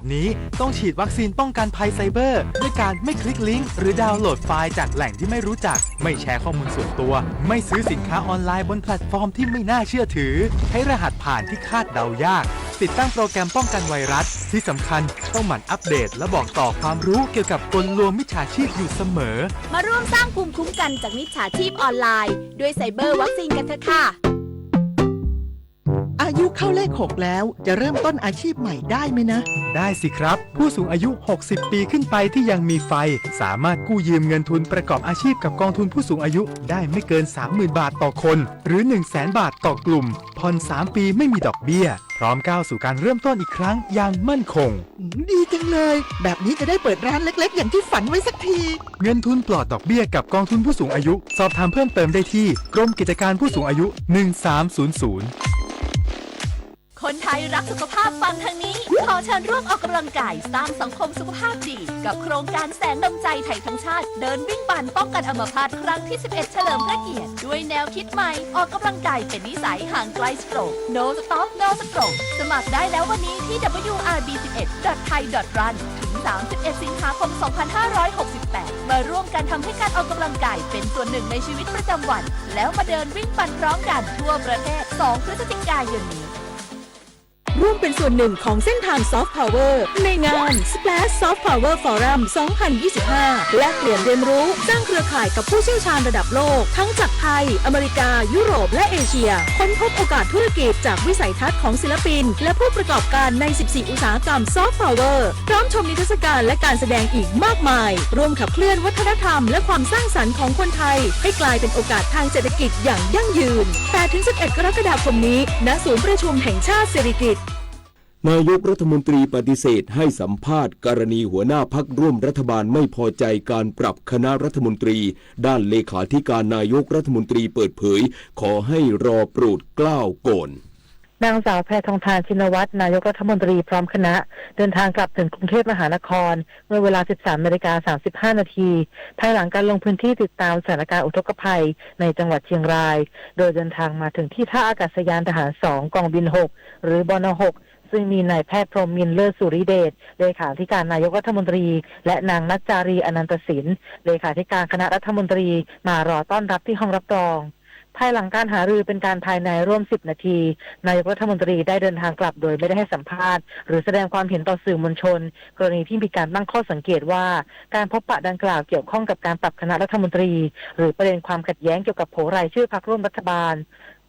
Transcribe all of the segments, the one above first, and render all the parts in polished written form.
แบบนี้ต้องฉีดวัคซีนป้องกันภัยไซเบอร์ด้วยการไม่คลิกลิงก์หรือดาวน์โหลดไฟล์จากแหล่งที่ไม่รู้จักไม่แชร์ข้อมูลส่วนตัวไม่ซื้อสินค้าออนไลน์บนแพลตฟอร์มที่ไม่น่าเชื่อถือใช้รหัสผ่านที่คาดเดายากติดตั้งโปรแกรมป้องกันไวรัสที่สำคัญต้องหมั่นอัปเดตและบอกต่อความรู้เกี่ยวกับกลลวงมิจฉาชีพอยู่เสมอมาร่วมสร้างภูมิคุ้มกันจากมิจฉาชีพออนไลน์ด้วยไซเบอร์วัคซีนกันเถอะค่ะอายุเข้าเลข 6 แล้วจะเริ่มต้นอาชีพใหม่ได้ไหมนะได้สิครับผู้สูงอายุ 60 ปีขึ้นไปที่ยังมีไฟสามารถกู้ยืมเงินทุนประกอบอาชีพกับกองทุนผู้สูงอายุได้ไม่เกิน 30,000 บาทต่อคนหรือ 100,000 บาทต่อกลุ่มผ่อน 3 ปีไม่มีดอกเบี้ยพร้อมก้าวสู่การเริ่มต้นอีกครั้งอย่างมั่นคงดีจังเลยแบบนี้จะได้เปิดร้านเล็กๆอย่างที่ฝันไว้สักทีเงินทุนปลอดดอกเบี้ยกับกองทุนผู้สูงอายุสอบถามเพิ่มเติมได้ที่กรมกิจการผู้สูงอายุ1300คนไทยรักสุขภาพฟังทางนี้ขอเชิญร่วมออกกำลังกายสร้างสังคมสุขภาพดีกับโครงการแสงดำใจไทยทั้งชาติเดินวิ่งปั่นป้องกันอัมพาตครั้งที่ 11 เฉลิมพระเกียรติด้วยแนวคิดใหม่ออกกำลังกายเป็นนิสัยห่างไกลสโตรก No Stop No Stroke สมัครได้แล้ววันนี้ที่ wrb11.thai.run ถึง 31 สิงหาคม 2568 มาร่วมกันทำให้การออกกำลังกายเป็นส่วนหนึ่งในชีวิตประจำวันแล้วมาเดินวิ่งปั่นพร้อมกันทั่วประเทศ 2 พฤศจิกายนนี้ร่วมเป็นส่วนหนึ่งของเส้นทาง Soft Power ในงาน Splash Soft Power Forum 2025 และเปลี่ยนเรียนรู้สร้างเครือข่ายกับผู้เชี่ยวชาญระดับโลกทั้งจากไทยอเมริกายุโรปและเอเชียค้นพบโอกาสธุรกิจจากวิสัยทัศน์ของศิลปินและผู้ประกอบการใน 14 อุตสาหกรรม Soft Power พร้อมชมนิทรรศการและการแสดงอีกมากมายร่วมขับเคลื่อนวัฒนธรรมและความสร้างสรรค์ของคนไทยให้กลายเป็นโอกาสทางเศรษฐกิจอย่างยั่งยืน 8-11 กรกฎาคมนี้ณศูนย์ประชุมแห่งชาติสิริกิติ์นายกรัฐมนตรีปฏิเสธให้สัมภาษณ์กรณีหัวหน้าพรรคร่วมรัฐบาลไม่พอใจการปรับคณะรัฐมนตรีด้านเลขาธิการนายกรัฐมนตรีเปิดเผยขอให้รอโปรดเกล้าก่อนนางสาวแพทองธารชินวัตรนายกรัฐมนตรีพร้อมคณะเดินทางกลับถึงกรุงเทพมหานครเมื่อเวลา 13:35 น.ภายหลังการลงพื้นที่ติดตามสถานการณ์อุทกภัยในจังหวัดเชียงรายโดยเดินทางมาถึงที่ท่าอากาศยานทหาร 2 กองบิน 6 หรือบน. 6ซึ่งมีนายแพทย์พรหมมินทร์เลิศสุริเดชเลขาธิการนายกรัฐมนตรีและนางนัจจารีอนันตสินเลขาธิการคณะรัฐมนตรีมารอต้อนรับที่ห้องรับรองภายหลังการหารือเป็นการภายในร่วม10 นาทีนายกรัฐมนตรีได้เดินทางกลับโดยไม่ได้ให้สัมภาษณ์หรือแสดงความเห็นต่อสื่อมวลชนกรณีที่มีการตั้งข้อสังเกตว่าการพบปะดังกล่าวเกี่ยวข้องกับการปรับคณะรัฐมนตรีหรือประเด็นความขัดแย้งเกี่ยวกับโผรายชื่อพรรคร่วมรัฐบาล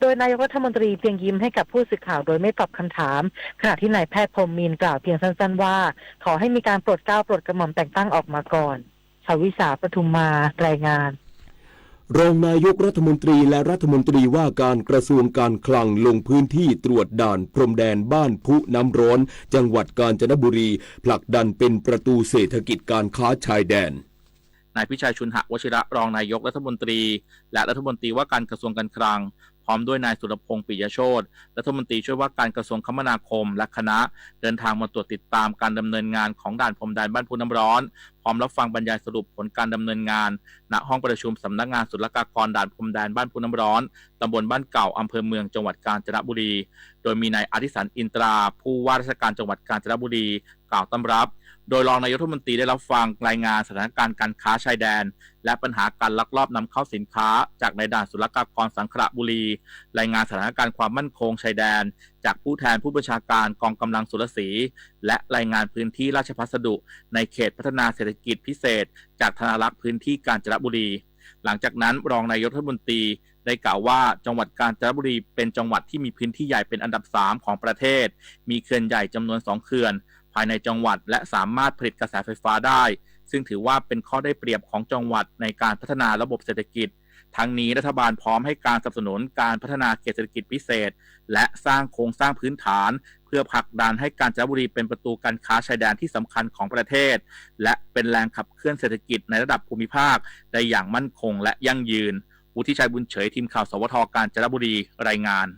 โดยนายกรัฐมนตรีเพียงยิ้มให้กับผู้สื่อข่าวโดยไม่ตอบคำถามขณะที่นายแพทย์พรหมมินทร์กล่าวเพียงสั้นๆว่าขอให้มีการโปรดเกล้าโปรดกระหม่อมแต่งตั้งออกมาก่อนชวิสาปทุมมารายงานรองนายกรัฐมนตรีและรัฐมนตรีว่าการกระทรวงการคลังลงพื้นที่ตรวจด่านพรมแดนบ้านพุน้ำร้อนจังหวัดกาญจนบุรีผลักดันเป็นประตูเศรษฐกิจการค้าชายแดนนายพิชัยชุนหวชิระรองนายกรัฐมนตรีและรัฐมนตรีว่าการกระทรวงการคลังพร้อมด้วยนายสุรพงษ์ปิยโชติรัฐมนตรีช่วยว่าการกระทรวงคมนาคมและคณะเดินทางมาตรวจติดตามการดำเนินงานของด่านพรมแดนบ้านพุน้ำร้อนพร้อมรับฟังบรรยายสรุปผลการดำเนินงานณห้องประชุมสำนักงานศุลกากรด่านพรมแดนบ้านพุน้ำร้อนตำบลบ้านเก่าอำเภอเมืองจังหวัดกาญจนบุรีโดยมีนายอธิสันอินตราผู้ว่าราชการจังหวัดกาญจนบุรีกล่าวต้อนรับโดยรองนายกรัฐมนตรีได้รับฟังรายงานสถานการณ์การค้าชายแดนและปัญหาการลักลอบนำเข้าสินค้าจากในด่านศุลกากรสังขละบุรีรายงานสถานการณ์ความมั่นคงชายแดนจากผู้แทนผู้บัญชาการกองกำลังสุรศรีและรายงานพื้นที่ราชพัสดุในเขตพัฒนาเศรษฐกิจพิเศษจากธนารักษ์พื้นที่กาญจนบุรีหลังจากนั้นรองนายกรัฐมนตรีได้กล่าวว่าจังหวัดกาญจนบุรีเป็นจังหวัดที่มีพื้นที่ใหญ่เป็นอันดับ3ของประเทศมีเขื่อนใหญ่จำนวน2เขื่อนภายในจังหวัดและสามารถผลิตกระแสไฟฟ้าได้ซึ่งถือว่าเป็นข้อได้เปรียบของจังหวัดในการพัฒนาระบบเศรษฐกิจทั้งนี้รัฐบาลพร้อมให้การสนับสนุนการพัฒนาเขตเศรษฐกิจพิเศษและสร้างโครงสร้างพื้นฐานเพื่อผลักดันให้กาญจนบุรีเป็นประตูการค้าชายแดนที่สำคัญของประเทศและเป็นแรงขับเคลื่อนเศรษฐกิจในระดับภูมิภาคได้อย่างมั่นคงและยั่งยืนวุฒิชัยบุญเฉยทีมข่าวสวท.กาญจนบุรีรายงาน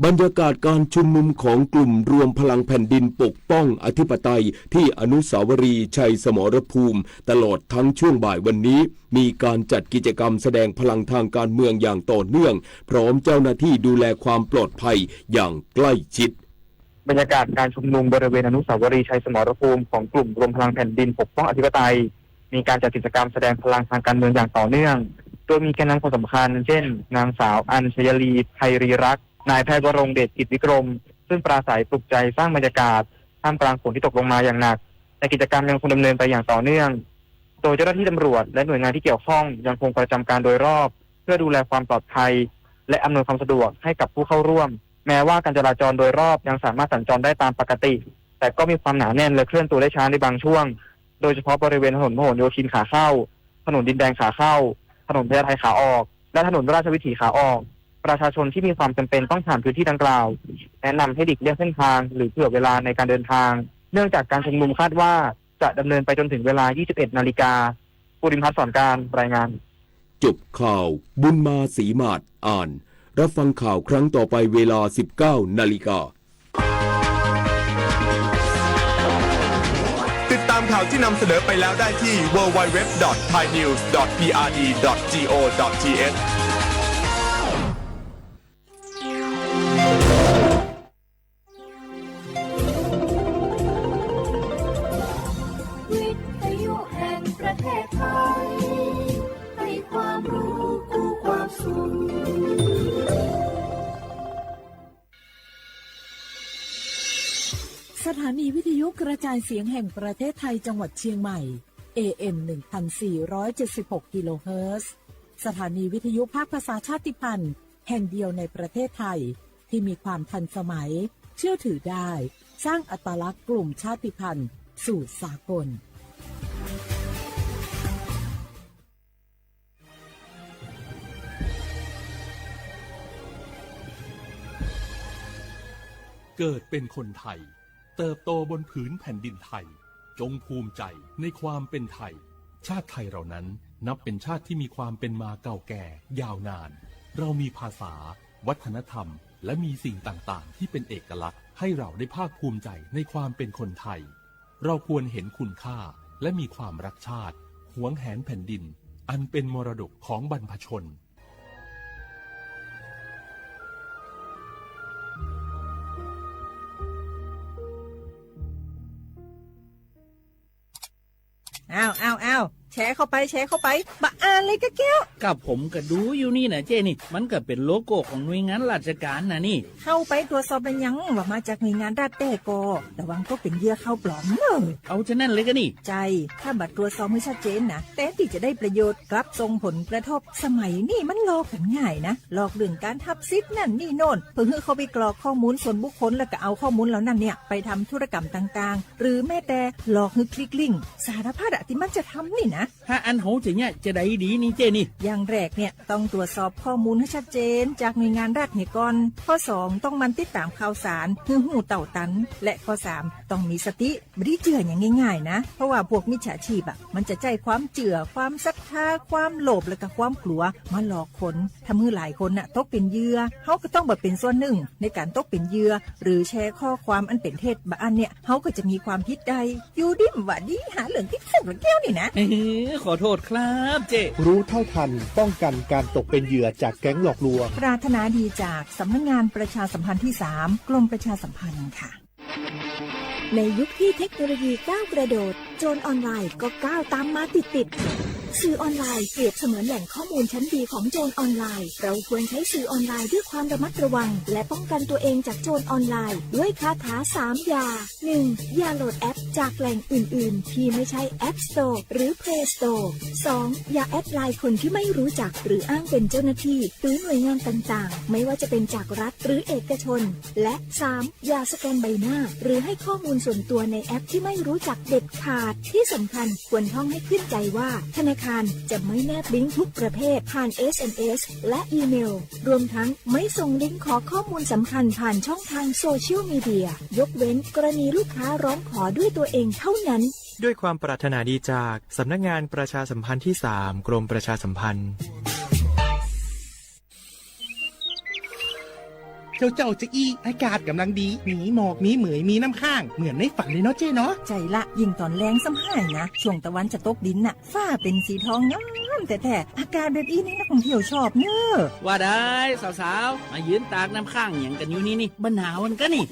บรรยากาศการชุมนุมของกลุ่มรวมพลังแผ่นดินปกป้องอธิปไตยที่อนุสาวรีย์ชัยสมรภูมิตลอดทั้งช่วงบ่ายวันนี้มีการจัดกิจกรรมแสดงพลังทางการเมืองอย่างต่อเนื่องพร้อมเจ้าหน้าที่ดูแลความปลอดภัยอย่างใกล้ชิด บรรยากาศการชุมนุมบริเวณอนุสาวรีย์ชัยสมรภูมิของกลุ่มรวมพลังแผ่นดินปกป้องอธิปไตยมีการจัดกิจกรรมแสดงพลังทางการเมืองอย่างต่อเนื่องโดยมีแกนนำคนสำคัญเช่นนางสาวอัญชยลีไพรีรักษ์นายแพทย์วรงค์เดชกิจวิกรมซึ่งปราศัยปลุกใจสร้างบรรยากาศท่ามกลางฝนที่ตกลงมาอย่างหนักแต่กิจกรรมยังคงดำเนินไปอย่างต่อเนื่องโดยเจ้าหน้าที่ตำรวจและหน่วยงานที่เกี่ยวข้องยังคงประจำการโดยรอบเพื่อดูแลความปลอดภัยและอำนวยความสะดวกให้กับผู้เข้าร่วมแม้ว่าการจราจรโดยรอบยังสามารถสัญจรได้ตามปกติแต่ก็มีความหนาแน่นและเคลื่อนตัวได้ช้าในบางช่วงโดยเฉพาะบริเวณถนนพหลโยธินขาเข้าถนนดินแดงขาเข้าถนนพญาไทขาออกและถนนราชวิถีขาออกประชาชนที่มีความจำเป็นต้องผ่านพื้นที่ดังกล่าวแนะนำให้หลีกเลี่ยงเส้นทางหรือเผื่อเวลาในการเดินทางเนื่องจากการชุมนุมคาดว่าจะดำเนินไปจนถึงเวลา 21 นาฬิกาภูริพัฒน์สอนการรายงานจบข่าวบุญมาศรีมาศอ่านรับฟังข่าวครั้งต่อไปเวลา 19 นาฬิกาติดตามข่าวที่นำเสนอไปแล้วได้ที่ www.thainews.prd.go.thวิทยุแห่งประเทศไทยให้ความรู้คู่ความสุขสถานีวิทยุกระจายเสียงแห่งประเทศไทยจังหวัดเชียงใหม่ AM 1476 กิโลเฮิรตซ์สถานีวิทยุภาคภาษาชาติพันธุ์แห่งเดียวในประเทศไทยที่มีความทันสมัยเชื่อถือได้สร้างอัตลักษณ์กลุ่มชาติพันธุ์สู่สากลเกิดเป็นคนไทยเติบโตบนผืนแผ่นดินไทยจงภูมิใจในความเป็นไทยชาติไทยเรานั้นนับเป็นชาติที่มีความเป็นมาเก่าแก่ยาวนานเรามีภาษาวัฒนธรรมและมีสิ่งต่างๆที่เป็นเอกลักษณ์ให้เราได้ภาคภูมิใจในความเป็นคนไทยเราควรเห็นคุณค่าและมีความรักชาติหวงแหนแผ่นดินอันเป็นมรดกของบรรพชนอ้าวแชร์เข้าไปบะอ่านเลยกะแก้วกับผมก็ดูอยู่นี่นะเจ้นี่มันก็เป็นโลโก้ของหน่วยงานราชการนะนี่เข้าไปตรวจสอบเป็นยังว่ามาจากหน่วยงานรัฐแต่ก็ระวังก็เป็นเหยื่อเข้าปลอมเลยเอาฉะนั้นเลยก็นี่ใจถ้าบัตรตรวจสอบไม่ชัดเจนนะแต่ที่จะได้ประโยชน์กลับส่งผลกระทบสมัยนี่มันหลอกกันง่ายนะหลอกเรื่องการทับซิปนั่นนี่โน่นเพื่อให้เขาไปกรอกข้อมูลส่วนบุคคลแล้วก็เอาข้อมูลเหล่านั้นเนี่ยไปทำธุรกรรมต่างๆหรือแม้แต่หลอกให้คลิกลิงก์สารพัดที่มันจะทำนี่นะถ้าอันโหจะเนี่ยจะได้ดีนี่เจนี่อย่างแรกเนี่ยต้องตรวจสอบข้อมูลให้ชัดเจนจากหน่วยงานรัฐเนี่ยก่อนข้อ2ต้องมันติดตามข่าวสารหูเต่าตันและข้อ3ต้องมีสติไม่ได้เจืออย่างง่ายๆนะเพราะว่าพวกมิจฉาชีพมันจะใจความเจือความศรัทธาความโลภและก็ความกลัวมาหลอกคนทำให้หลายคนตกเป็นเหยื่อเขาก็ต้องเป็นส่วนหนึ่งในการตกเป็นเหยื่อหรือแชร์ข้อความอันเป็นเท็จบางอันเนี่ยเขาก็จะมีความผิดใดอยู่ดิมว่าดีหาเรื่องที่สุดแก้วนี่นะขอโทษครับเจรู้เท่าทันป้องกันการตกเป็นเหยื่อจากแก๊งหลอกลวงปรารถนาดีจากสำนักงานประชาสัมพันธ์ที่3กรมประชาสัมพันธ์ค่ะในยุคที่เทคโนโลยีก้าวกระโดดโจรออนไลน์ก็ก้าวตามมาติดสื่อออนไลน์เปรียบเสมือนแหล่งข้อมูลชั้นดีของโจรออนไลน์เราควรใช้สื่อออนไลน์ด้วยความระมัดระวังและป้องกันตัวเองจากโจรออนไลน์ด้วยคาถา3อย่า 1. อย่าโหลดแอปจากแหล่งอื่นๆที่ไม่ใช่ App Store หรือ Play Store 2. อย่าแอดไลน์คนที่ไม่รู้จักหรืออ้างเป็นเจ้าหน้าที่หรือหน่วยงานต่างๆไม่ว่าจะเป็นจากรัฐหรือเอกชนและ 3. อย่าสแกนใบหน้าหรือให้ข้อมูลส่วนตัวในแอปที่ไม่รู้จักเด็ดขาดที่สำคัญควรท่องให้ขึ้นใจว่าธนาคารจะไม่แนบลิงก์ทุกประเภทผ่าน SMS และอีเมลรวมทั้งไม่ส่งลิงก์ขอข้อมูลสำคัญผ่านช่องทางโซเชียลมีเดียยกเว้นกรณีลูกค้าร้องขอด้วยตัวเองเท่านั้นด้วยความปรารถนาดีจากสำนักงานประชาสัมพันธ์ที่3กรมประชาสัมพันธ์ เจ้าจะอี้อากาศกำลังดีมีหมอกมีเหมยมีน้ำข้างเหมือนในฝันเลยเนาะเจ้เนาะใจละยิ่งตอนแรงซ้ำให้นะช่วงตะวันจะตกดินน่ะฟ้าเป็นสีทองงามแต่อากาศแบบนี้นักท่องเที่ยวชอบเนอะว่าได้สาวๆมายืนตากน้ำข้างอย่างกันอยู่นี่บรรหาวันกันนี่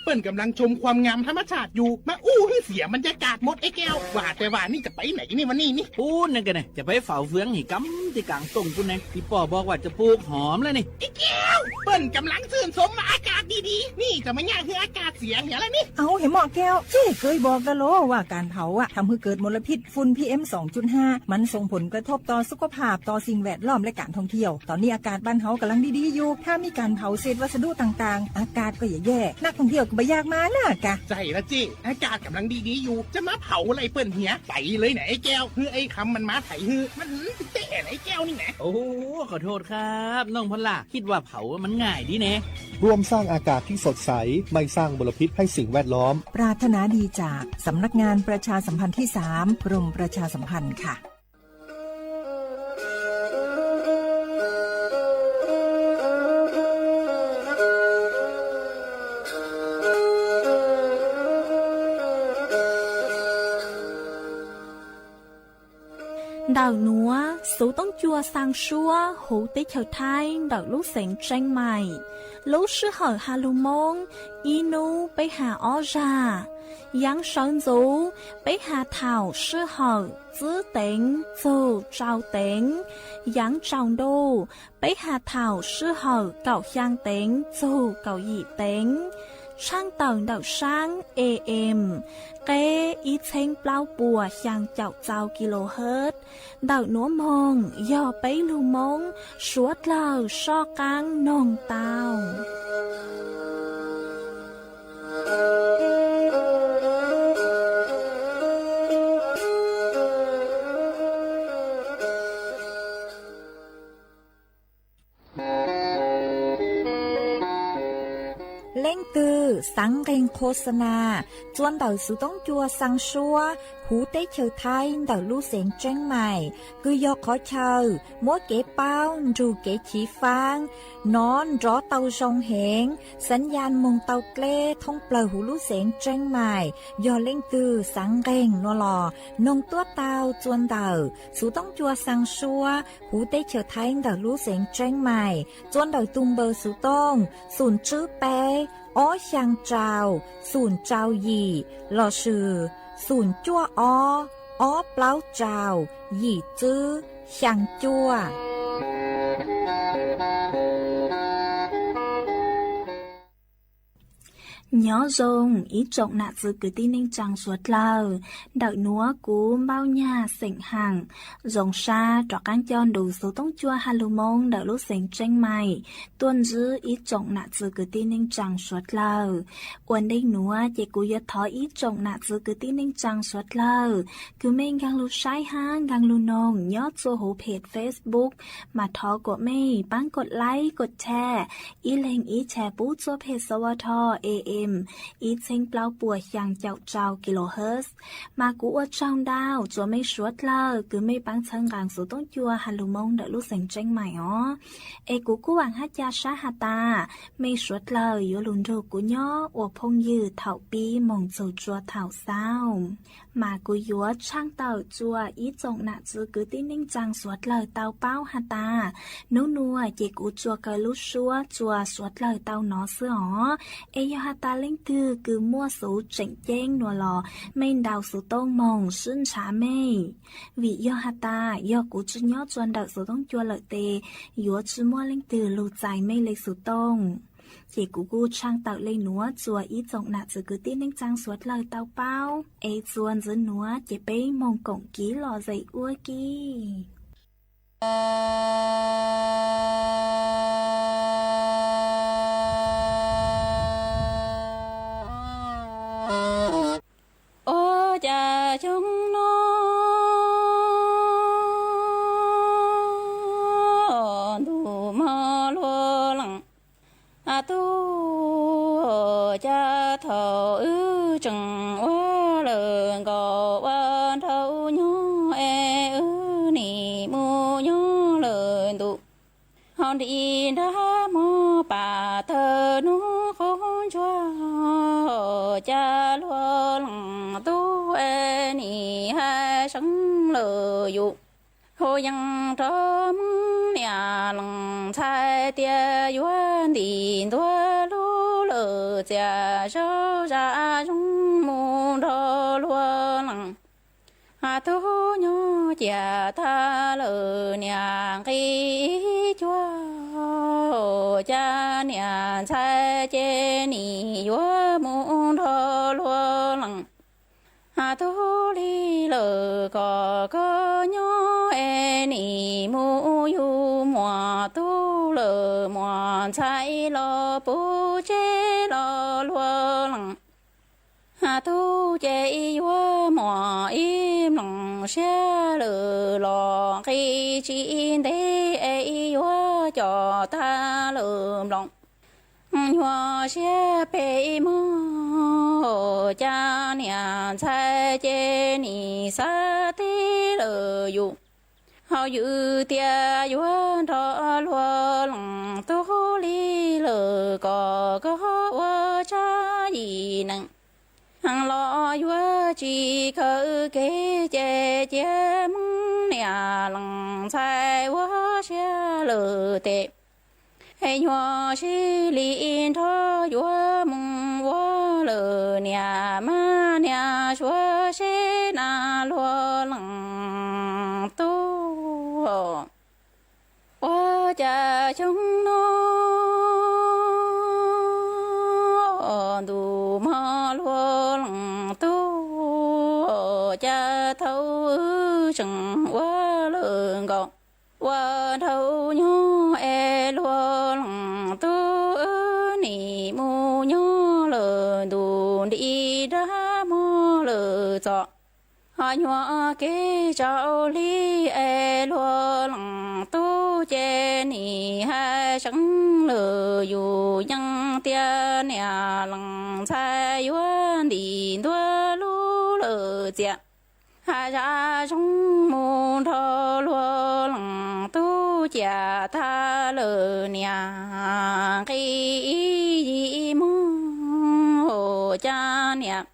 เปิ้นกำลังชมความงามธรรมชาติอยู่มาอู้ให้เสียบรรยากาศหมดไอ้แก้วว่าแต่ว่านี่จะไปไหนนี่วันนี้นี่พูดนั่นกันนะจะไปเฝ้าเฟืองหิกำที่กลางตรงปุ่นนะพี่ป่อบอกว่าจะปลูกหอมเลยนี่ไอ้แก้วเปิ้นกำลังชื่นชมอากาศดีๆนี่จะไม่ง่ายคืออากาศเสียอย่างไรนี่เอาเห็นหมอแก้วเจ๊เคยบอกกันโลว่าการเผาอะทำให้เกิดมลพิษฝุ่น PM 2.5 มันส่งผลกระทบต่อสุขภาพต่อสิ่งแวดล้อมและการท่องเที่ยวตอนนี้อากาศบ้านเฮากำลังดีๆอยู่ถ้ามีการเผาเศษวัสดุต่างๆอากาศก็อย่าแย่นักท่องเที่ยวก็ไม่อยากมาน่ะกะใจละเจ๊อากาศกำลังดีๆอยู่จะมาเผาอะไรเปิ้นเหียไปเลยไหนไอ้แก้วคือไอ้คำมันมาไถฮือมันเตะไอ้แก้วนี่แหละโอ้ขอโทษครับน้องพลาคิดว่าเผามันง่ายดีแน่ร่วมสร้างอากาศที่สดใสไม่สร้างมลพิษให้สิ่งแวดล้อมปรารถนาดีจากสำนักงานประชาสัมพันธ์ที่ 3 กรมประชาสัมพันธ์ค่ะĐào núa, số tông chua sang xua, hú tế chờ thai, đào lúc sáng tranh mày. Lúc sư hở hà lù mông, y nu bế hà ó ra. Yang sơn dũ, bế hà thảo sư hở, giữ tính, dù trao tính. Yang trao đô, bế hà thảo sư hở, cậu khang tính, dù cậu dị tính. Sang tầng đảo sáng AM, kế ít thanh bao bùa sang chậu chào kHz. Đảo núa mông, do bấy lưu mông, suốt lờ so căng nông tàu. Lên từ sáng kênh khô sana, chuan đầu sự tống chua sang xua, hú tế chờ thay đầu lưu xén tranh mày, cứ do khó chờ, mỗi kế bao, dù kế chỉ phang, nón rõ tàu sông hẹn, sẵn gian mông tàu kle, thông bờ hú lưu xén tranh mày, do lên từ sáng kênh nó lò, nông tuốt tàu chuan đầu, sự tống chua sang xua, hú tế chờ thay đầu lưu xén tranh mày, chuan đầu tung bờ sự tông, sùn chữ bé, ó sang trào, sùn trào gì, lò sử, sùn chua ó pláu trào, gì chữ, sang chua. Nhớ dùng ý trọng nạ dư cứ tin ninh chẳng suốt lờ. Đợi núa cú bao nhà sỉnh hàng. Dòng xa trọ cán chọn đủ số tông chua hà lù mông đợi lúc sỉnh tranh mày. Tuần dư ý trọng nạ dư cứ tin ninh chẳng suốt lờ. Uẩn đinh núa chỉ cú yết thó ý trọng nạ dư cứ tin ninh chẳng suốt lờ. Cứ mình gang lù sai hang gang lù nông nhớ cho hố page Facebook. Mà thó của mày bánกดไลค์กดแชร์อีเลงอีแชร์ปูcho page สวท AM ít thanh bao bùa chẳng chậu trào kHz mà cú ở trong đào cho mấy suốt lờ cứ mấy bán thân gàng số tông chua hà lù mông đợi lúc sành tranh mày ó ê cú bằng hát cha sát hà ta mấy suốt lờ yếu lùn rô của nhó ổ phong dư thảo bi mong dầu chua thảo sao mà cú yếu trang tàu chua ít trọng nạ dư cứ tin ninh chẳng suốt lờ tàu bao hà ta nô nua chỉ cú chua cờ lúc xua chua suốt lờ tàu nó xưa ó ê yo hà ta lên từ cứ mua số chỉnh chén nua lò men đào số tông mồng xuân trà mê vì do hà ta do cú chú nhớ chuan đợi số tông chua lợi tề yếu chú mua lên từ lù dài mê lấy số tông chỉ cú gu trang tạo lên núa chùa ít trọng nạ rồi cứ tin nên trang suốt lời tao bao ê chuan dưới núa chỉ bế mong cổng ký lò dậy ua kì ô cha chúng nó đủ mơ lúa lặng tu cha thọ ư chừng quá lợn gò ban thâu nhó e ư nì mu nhó lợn tụ hòn đi đã mò bà thơ nó không cho cha lúa lòng tu e ni hai sống lờ dụ hồ yang trôm nhà lòng thay tia yuan đi tua lú lờ cha sâu ra trong môn thơ lúa lòng tu nhỏ cha tha lờ nhà khi chúa cha nhà sai chế ni yo môn thơ lúa lằng tu li lờ có nhỏ e ni mu yu mùa tu lờ mùa sai lo bu chế lo lúa lằng tu chế yo mùa im lòng xe lờ lò khi chỉ để e yo cho ta lượm lòng hoa xe bể mơ cha nhà sai chế ni sa tí lờ dụ họ dự tia yuan thọ lúa lòng tu li lờ có cha gì nặng hàng lo yuan chỉ khởi kế chế mong nhà lòng sai quá xe lờ tệ hay hoa sĩ liên thọ yuan mong quá lờ nhà ma nhà chúa sẽ na lúa lòng tu quá cha chúng nó đủ mà lúa lòng tu cha thâu chẳng quá lờ gọn qua thâu nhỏ e lúa lòng tu ni mu nhỏ lờ đủ đi ra mò lờ chọ hai nhỏ kế cháu li e lúa lòng tu che ni hai sáng lờ dù nhăng tia nhà lòng sai yuan đi tua lú lờ chẹ hai ra trong môn thơ lúa lòng tu chả tha lờ nhà khi gì mô cha nhà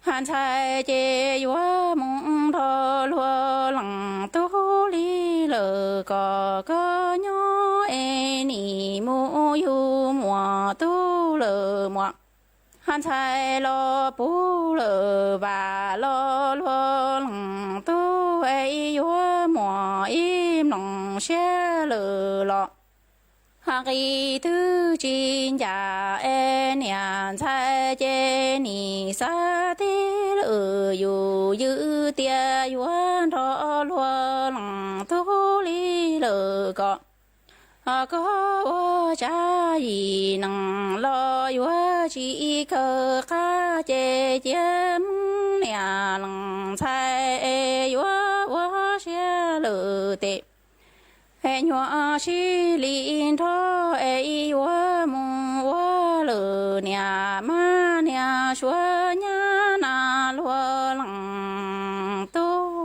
han sai chế yuan môn thơ lúa lòng tu li lờ có nhỏ e ni mu yu mùa tu lờ mùa han sai lo pu lờ và lo lúa lòng tu e yuan mùa im lòng xe lờ lọ hàng kỳ thứ chín nhà e nhà sai chế ni sa tí lờ yu giữ tia yuan thọ lúa lòng tu li lờ có cha gì năng lo yuan chỉ cơ ca chế chế nhà lòng sai e yuan quá xe lờ tệ hệ nhỏ sĩ liên thọ e yuan mong quá lờ nhà ma nhà chúa nhà na lúa lòng tu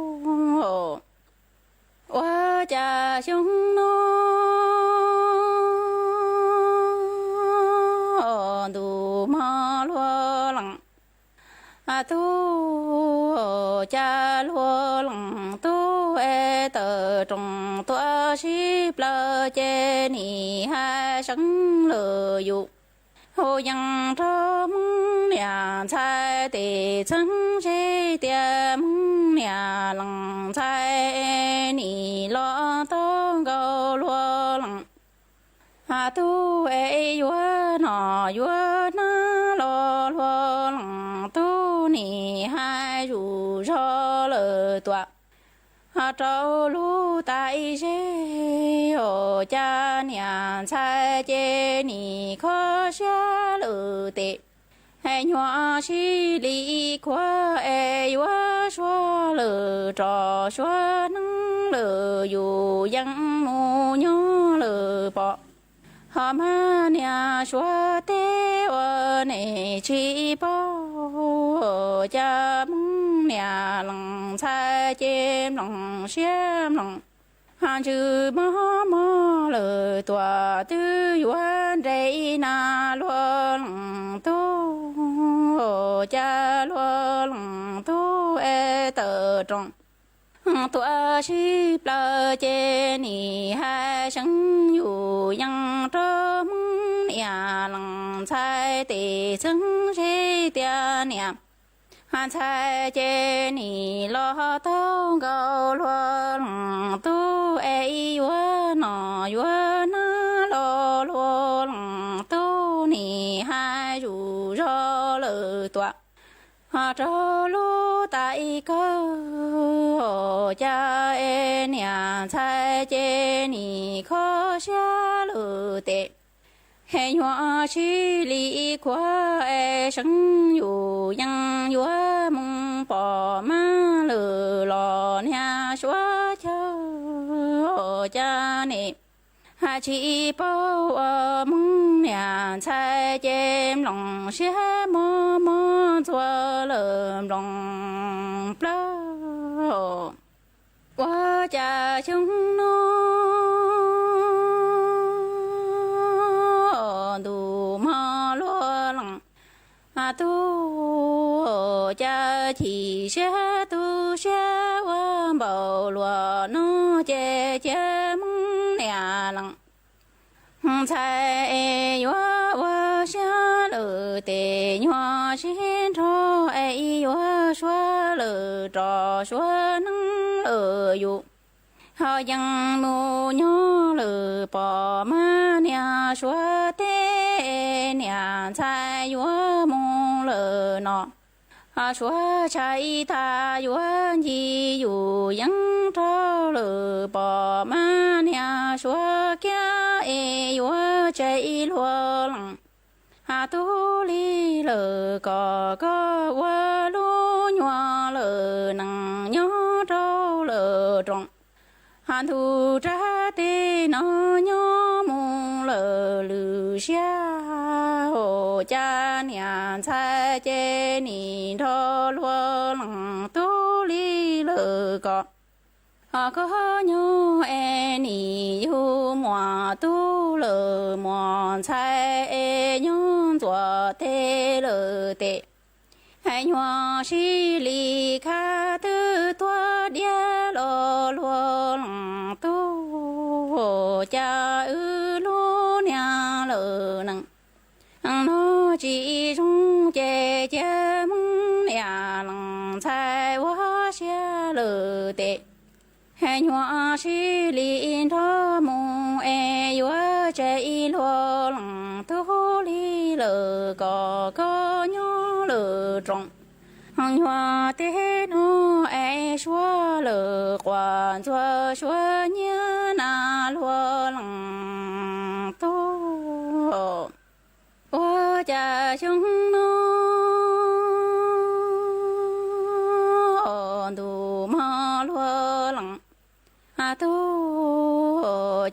quá cha chúng nó đủ mà lúa lòng tu cha lúa lòng tu e tờ trồng tua ship lơ che ni hai sáng lờ dụ hồ yang trôm nhà sai tề chân chế tiêm nhà lòng sai ni lo to gầu lúa lòng tu e yuan nọ yuan na lo lúa lòng tu ni hai rủ cho lờ tọa trâu lú tại chế hồ cha nhà sai chế ni khó xa lờ tệ hay nhỏ sĩ lý quá e yuan xóa lờ trò xóa nắng lờ dù dân mù nhỏ lờ bọ hà ma nhà xóa tế ở nề chi bao cha mong nhà lòng sai chêm lòng xem lòng hàng chữ mò mò lờ tòa tư yuan đây na luôn tu cha luôn tu e tờ trong tòa shi plơ chê ni hai sinh yu yang trơ mong nhà lăng sai tề sinh shi tia niệm han sai chê ni lo tông gạo luôn tu e yua nọ yua na lo luôn tu ni hai yu ro lơ tòa trơ lu tại cơ cha e nhà sai chê ni khó xa lử tệ hệ hoa chi lý quá e sinh yu yang yua mong bỏ ma lử lò nhà xóa chờ cha nè hà chỉ bao mong nhà sai chém lòng xe mò mò chua lợm lòng plơ qua cha chúng nó đủ mò lúa lòng tu cha chỉ xe tu xe qua bầu lúa nó che che mong nhà lòng sai yua wa xa lử tề nhua xin cho ai yua xóa lử trò xóa nâng lử yu họ yang mu nhó lử bỏ ma nhà xóa tê nhà sai yua mong lử nọ xóa chạy ta yua gì yu yang cho lử bỏ ma nhà xóa kia e yua chạy lúa lăng tu li lơ có qua lu nhua lơ nằng nhó trâu lơ trong thu tra tê nó nhó mong lơ lư xa hồ cha nhà sai chê ni thô lúa lăng tu li lơ có nhô e ni yu mò tu lơ mò sai e nhon tua tê lơ tê hai nhua si li kha tư tua đia lo lo lăng tu cha ư lu nya lơ nằng nó chỉ trong chê chê mong nhà lăng sai quá xe lơ tê hai nhua si li thơ mong e yua chạy lúa lăng tu li lơ có nhó lơ trong hằng nhua tê nó e xóa lơ quan xóa xóa nhớ na lúa lăng tu qua cha chúng nó đủ mò lúa lăng tu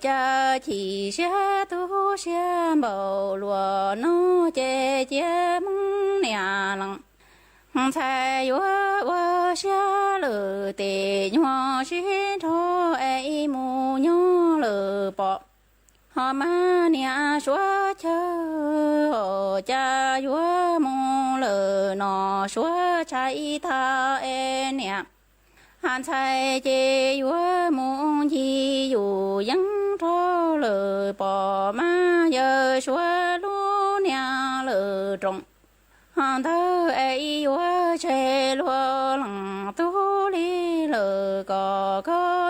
cha chỉ xe tu xe bầu lúa nó che che mong nhà lăng sai yua wa xe lử tề nhua xin cho ai mu nhó lử bỏ họ ma nhà xóa chờ cha yua mong lử nó xóa chạy tha e nè han sai chê yua mong chi yu yang cho lử bỏ ma giờ xóa lu nhà lử trong han thơ ai yua chê lúa lăng tu li lử có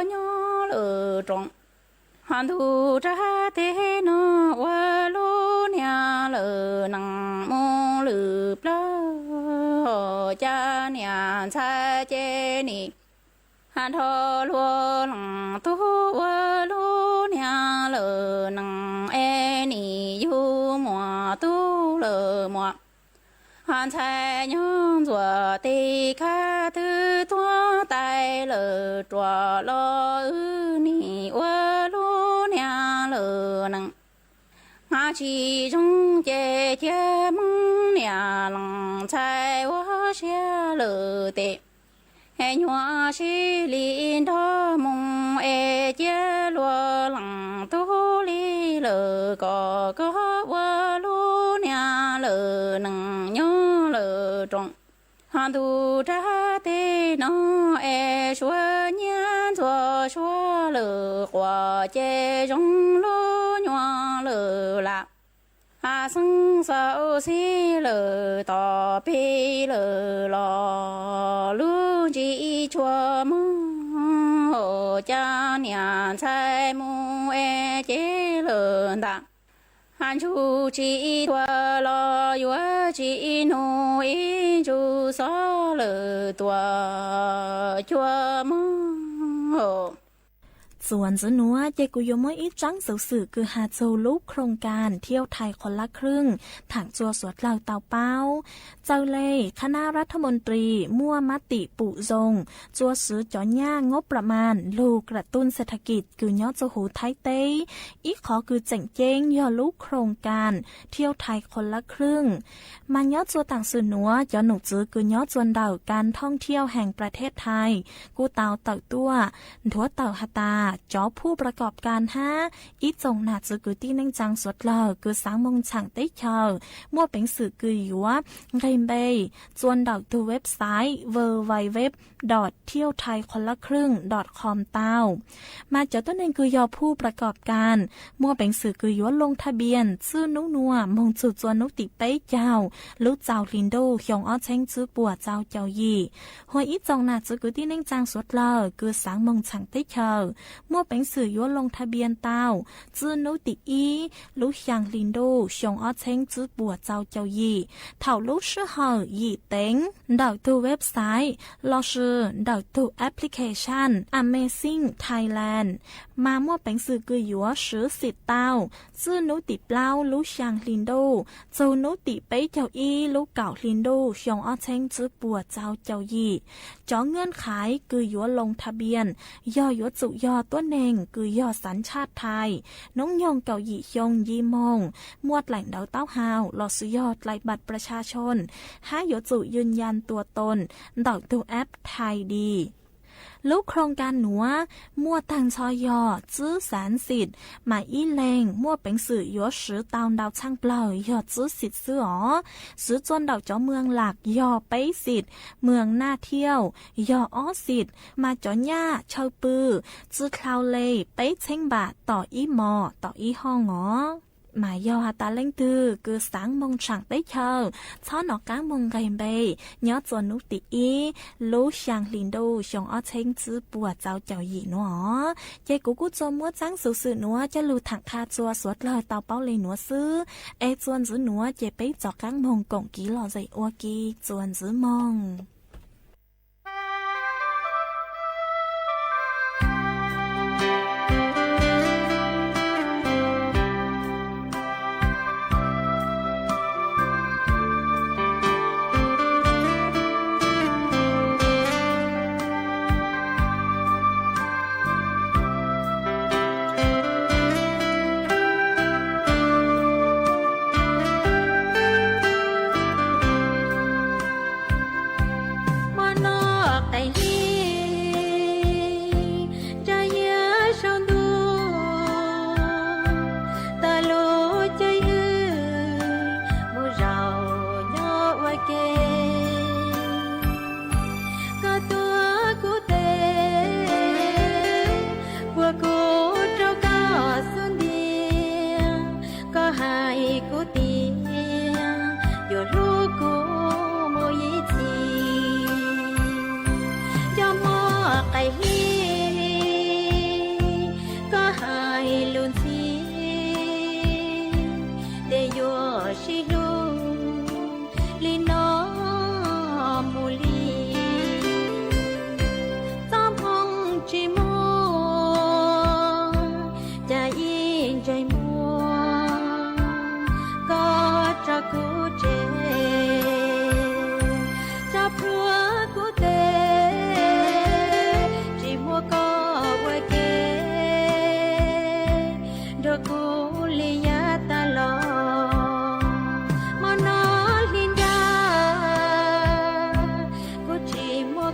nhó lử trong han thu tra tê nó wa lu nhà lử nằng mong lử plơ cha nhà sai chê ni han thơ lúa lăng tu wa lu nhà lử nằng e ni yu mò tu lử mò han sai nhon rùa tê kha tư tua tai lử trò lo ư ni wa lu nhà lử nằng ha chi trong chê chê mong nhà lăng sai wa xe lử tê hệ nhua xí li đó mong e chia lúa lăng tu li lờ có vơ lu nhà lờ nằng nhớ lờ trong hàn tu ra tê nó e xua nhán xua xua lờ qua chê trong lu nhua lờ lạc a sung sao xí lờ tỏ pi lờ lò lu chỉ chua mong hồ cha nian sai mu e chế lờ đặng han chu chỉ chua lo yua chỉ nu y chu so lờ tua chua mong hồส่วนจะนัวเจกุยมอีจังสื่อคือหาโจลุกโครงการเที่ยวไทยคนละครึ่งถังจัวสวดเหล่าเต่าเป้าเจ้าเล่คณะรัฐมนตรีมั่วมติปุจงจัวซื้อจ่อย่างบประมาณลูกกระตุ้นเศรษฐกิจคือยอดโจหูไทยเต้อีขอคือเจ๋งเจ้งยอลุกโครงการเที่ยวไทยคนละครึ่งมันยอดจัวต่างสื่อนัวยอหนุจื้อคือยอดจวนเดาการท่องเที่ยวแห่งประเทศไทยกูเต่าเต่าตัวถัวเต่าฮตาจอผู้ประกอบการอีจงหนาจือกุตี้นั่งจังสวดเลอคือสางมงฉังได้เชอมั่วเป็นสื่อคืออยู่ว่าเรมเบย์จวนดอกตัวเว็บไซต์ www.เที่ยวไทยคนละครึ่ง .com เต้ามาจากต้นเองคือยอผู้ประกอบการมั่วเป็นสื่อคืออยู่ลงทะเบียนชื่อนุนัวมงจุดจวนนุติเป้เจ้าลูกเจ้าลินโดหยงอ้อเชงจื้อปัวเจ้าเจ้ายีหัวอีจงหนาจือกุตี้นั่งจังสวดเลอคือสางมงฉังได้เชอมั่วเป็นสื่อยัวลงทะเบียนเต้าจื้อนุติอีลูกหยางลินโดหยงอ้อเชงจื้อปัวเจ้าเจ้ายีเท่าลูกชื่อเหอยีเต็งดาวตัวเว็บไซต์ลอชื่อดาวตัวแอปพลิเคชัน Amazing Thailand มามั่วเป็นสื่อคือยัวชื่อสิทธิ์เต้าจื้อนุติเปล่าลูกหยางลินโดเจ้านุติไปเจ้าอีลูกเก่าลินโดหยงอ้อเชงจื้อปัวเจ้าเจ้ายีจ่อเงื่อนไขคือยัวลงทะเบียนย่อยัวจุยอตัวเน่งคือยอสัญชาติไทยน้องยองเก่าหยี่ยงยีมงมวดแหล่งเดาเต้าฮาวหลอดสุยอดไล่บัตรประชาชนห้ายจุยืนยันตัวตนดอกตัวแอปไทยดีลูกโครงการหนัวมั่วตังชอยอจื้อแสนสิทธิ์หมายอีเลงมั่วเป็นสื่อยัวสือตาวดาวช่างเปล่ายอจื้อสิทธิ์ซื้อซื้อจนดาวเจ้าเมืองหลักยอไปสิทธิ์เมืองหน้าเที่ยวยออ้อสิทธิ์มาจ่อหญ้าเชาปือจื้อคลาวเลยไปเช่งบาทต่ออีหมอต่ออีห้องหมายยอหาตาเล่งตือคือสางมงฉังได้เชอช้อนออกก้างมงไกเบยยอดจวนนุติอีลูชางลินโดชงอ้อเชงจื้อปัวเจ้าเจ้าหยีหนัวเจกูจวมัวจังสื่อหนัวจะลูถังคาจัวสวดเลยเตาเป้าเลยหนัวซื้อจวนจื้อหนัวเจไปจอกก้างมงกงกีหล่อใจอัวกีจวนจื้อมง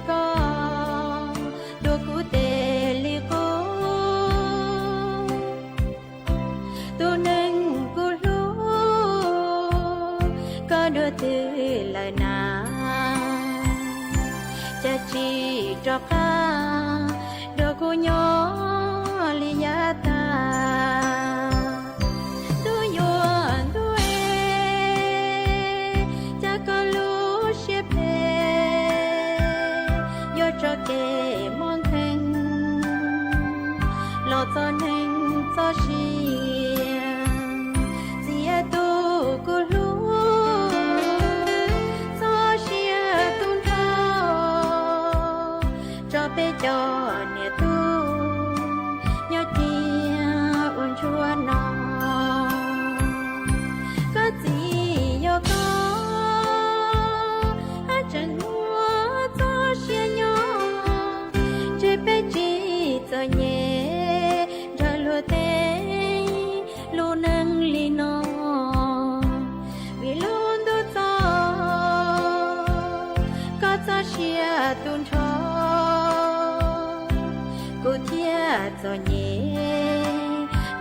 ก็ chỉ cho ca đồ cô nhỏ li ya ta tu yuan tu cha có lu xếp yo cho kê mong thanh lo cho nên cho xiên zia tu cô lu cho xiên tung thao cho bé cho nè tu nhớ chia ôn chua non có gì yo có chân mua cho xiên nhỏ chế bé chỉ cho nhẹ ra lúa té lúa nâng li nó vì luôn tu cho có cho xia tuôn cho cô thia cho nhẹ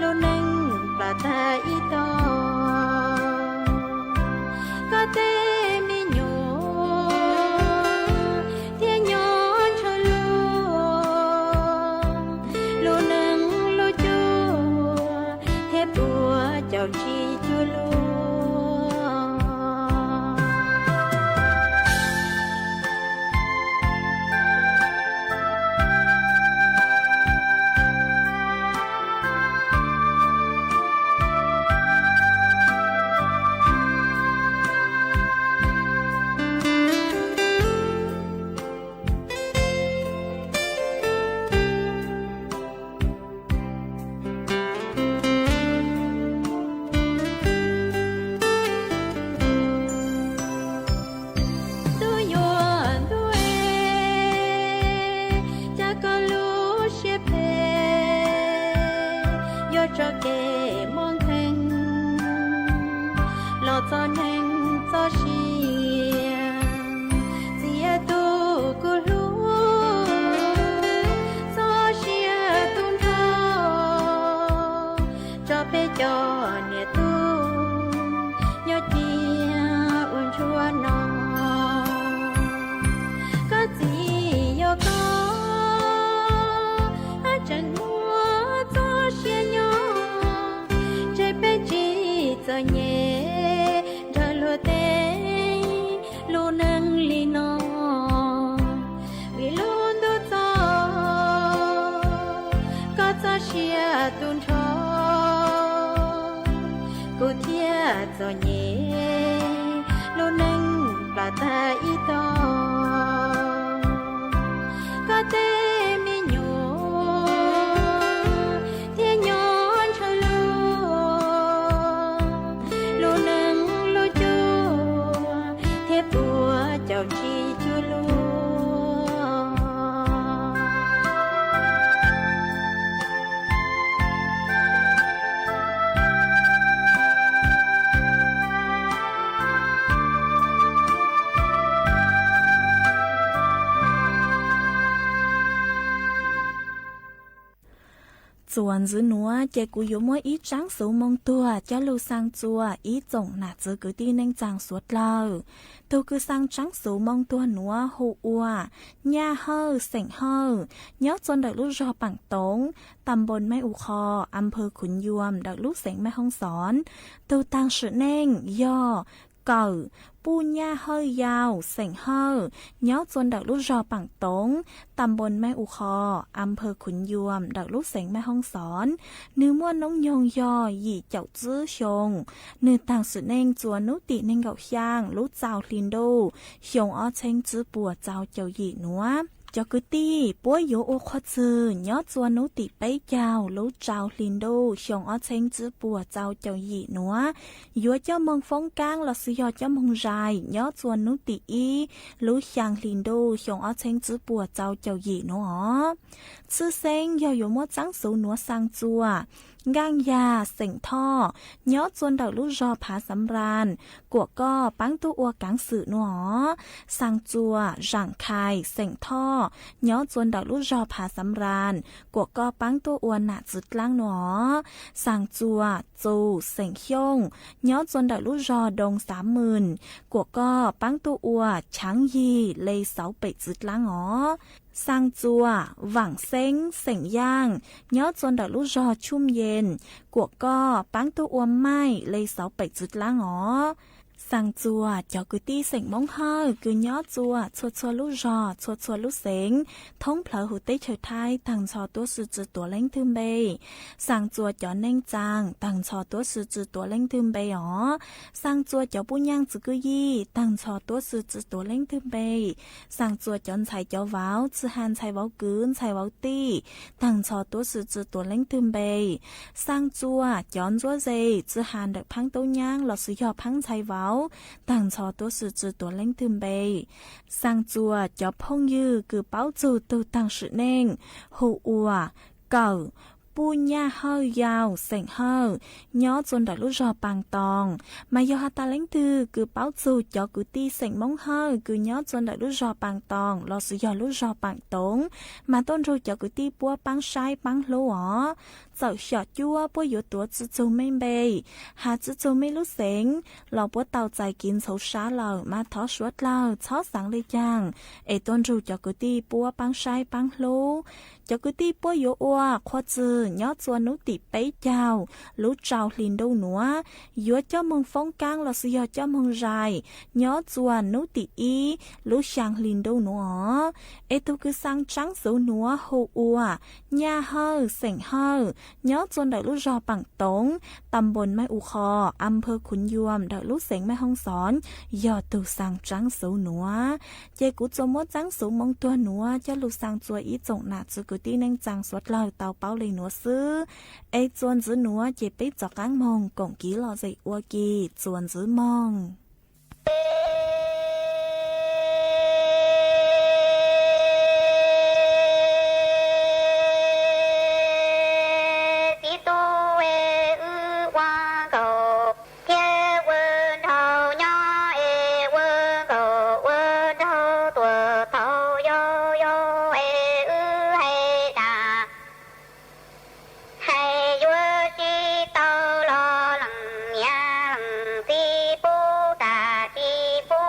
lúa nâng bà ta ít to có té mi nhổ thia nhỏ cho lúa nâng lúa chua thế bùa chào chi chua lúa cho kê mong thanh lo cho nên cho xiên zia tu cô lu cho xiên tung thao cho bé cho nè tu nhớ chia ôn chua non có gì yo có chân mua cho xiên nhỏ chế bé chỉ cho nhẹ ra lúa té lúa nâng li nó vì luôn tu cho có cho xia tuôn cho cô thia cho nhẹ lúa nâng bà ta ít to có té mi nhổ thia nhỏ cho lúa nâng lúa chua thế bùa chào chi chua lúa Chuan giữ núa chế cú yếu mỗi ít trắng số mong tua cho lưu sang chua ít tổng nạt giữ cứ đi nên chàng suốt lờ tôi cứ sang trắng số mong tua núa hô ua nha hơ sảnh hơ nhớ chôn đợi lúc rò bằng tống tầm bồn mai u kho âm phơ khun yuam đợi lúc sảnh mai hong xón tôi tăng sự nên do cờ pu nha hơi yào sảnh hơ nhớ chôn đợi lúc rò bằng tống tầm bồn mai u kho âm phơ khun yuam đợi lúc sảnh mai hong xón nữ mua nông nhông do dì chậu chữ xiong nữ tăng sự nên chùa nấu tị nên gạo xiang lúc chào linh đô xiong ở trên chữ bùa chào chậu dì núa cho cứ ti bố yếu ô khoa chữ nhớ chùa nấu tị bấy chào lúc chào linh đô xiong ở trên chữ bùa chào chậu dì núa yếu cho mong phong cang là sự cho mong dài nhớ chùa nấu tị y lúc xiang linh đô xiong ở trên chữ bùa chào chậu dì núa chữ sen do yếu mua trắng số núa sang chùa gang yà sảnh tho nhớ chôn đợi lúc rò phá sắm ran của co báng tu ua cáng sự nó sang chùa rạng khai sảnh tho ย้อจวนดอกลูกรอผาสำราญกวกก็ปังตัวอ้วนหนาจุดล่างหนอสั่งจัวจูเสียงเฮียงย้อจวนดอกลูกรอดง30,000กวกก็ปังตัวอ้วช้างยีเลยเสาเป็ดจุดล่างหนอสั่งจัวหวังเซ้งเสียงย่างย้อจวนดอกลูกรอชุ่มเย็นกวกก็ปังตัวอ้วไม้เลยเสาเป็ดจุดล่างหนอสั่งจัวเจ้ากุตี้เสียงมงเฮอกือย้อจัวชัวลูกรอชัวลูกเสียงท้องเผลอหูเต้เฉยไทยตั้งชอตัวสื่อจือตัวเล่งทึมเบสั่งจัวจ่อเน่งจางตั้งชอตัวสื่อจือตัวเล่งทึมเบอ๋อสั่งจัวเจ้าปุ้นย่างจือกุยี่ตั้งชอตัวสื่อจือตัวเล่งทึมเบสั่งจัวจอนไฉเจ้าว้าวจือหันไฉว้าวกืนไฉว้าวตี้ตั้งชอตัวสื่อจือตัวเล่งทึมเบสั่งจัวจอนจัวเจจือหันเด็กพังตู้ย่างหลอดสุยอพังไฉว้าวตั้งชอตัวสื่อจือตัวเล่งทึมเบสั่งจัวเจ้าพงยือคือเป้าจูตูตั้งสือเน่งหูอัวเก่าปูญ่าเฮายาวเสียงเฮาย้อจนดักลูกรอปังตองมายอฮาตาเล้งตือคือเป้าจูจอกุตีเสียงมงเฮาคือย้อจนดักลูกรอปังตองรอสุยอลูกรอปังตงมาต้นรูจอกุตีปัวปังไซปังโลอ๋อเจ้าเฉาะจัวปัวอยู่ตัวจืจูไม่เบยหาจืจูไม่รู้เสียงเราปัวเต่าใจกินโซช้าเรามาท้อชวดเราช้อสังเลยจังต้นรูจอกุตีปัวปังไซปังโลจอกุตีปัวอยู่อัวควจือย้อจวนนุติไปเจ้ารู้เจ้าลินดูหนัวยัวเจ้ามึงฟ้องกลางเราสิยอเจ้ามึงไรย้อจวนนุติอีรู้ช่างลินดูหนัวตุคือสังจังสูหนัวหูอัวญ่าเฮอเสียงเฮอย้อจวนดอกลูกรอปังตงตำบลแม่อูคออำเภอขุนยวมดอกลูกเสียงแม่ห้องสอนยอตูสังจังสูหนัวเจกุจมดจังสูมองตัวหนัวเจ้าลูกสังจัวอีจงหนาจุกุตีนังจังสวดลอยเตาเป้าเลยหนัวซื้อจวนจื้อหนัวเจ็บไปจอกกางมองกงกี้หล่อใจอัวกีจวนจื้อมอง Hãy subscribe cho kênh Ghiền Mì Gõ để không bỏ lỡ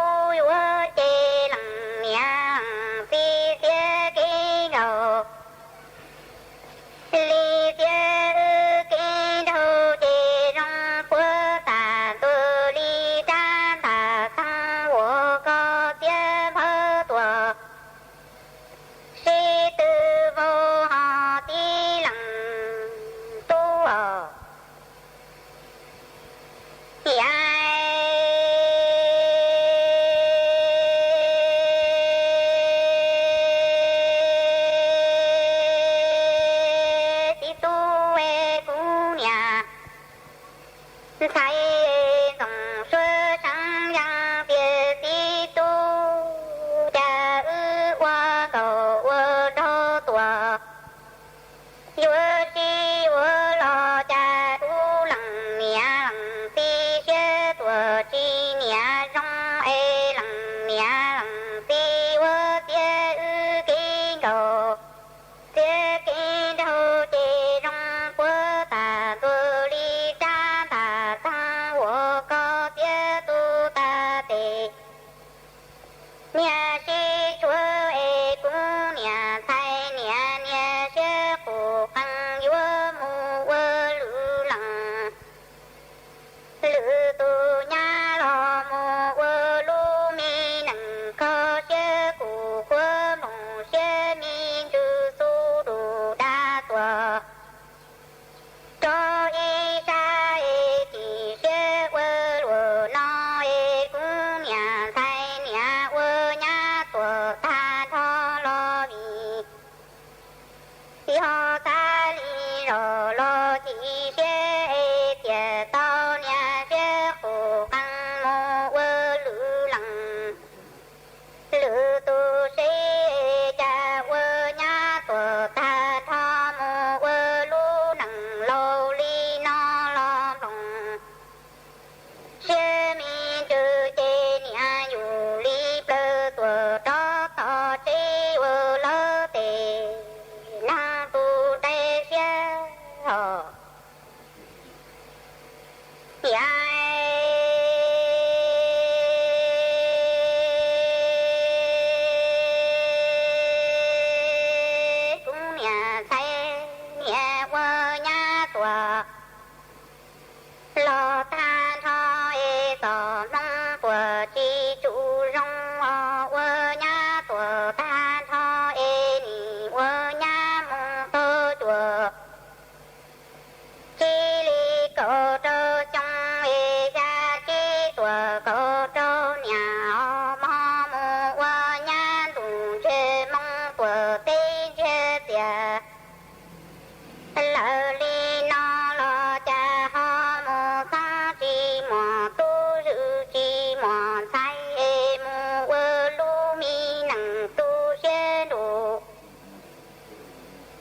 cha lỡ li nó lo cha ho mô sa chi mò tu rư chi mò sai e mô ơ lu mi nằng tu xê đủ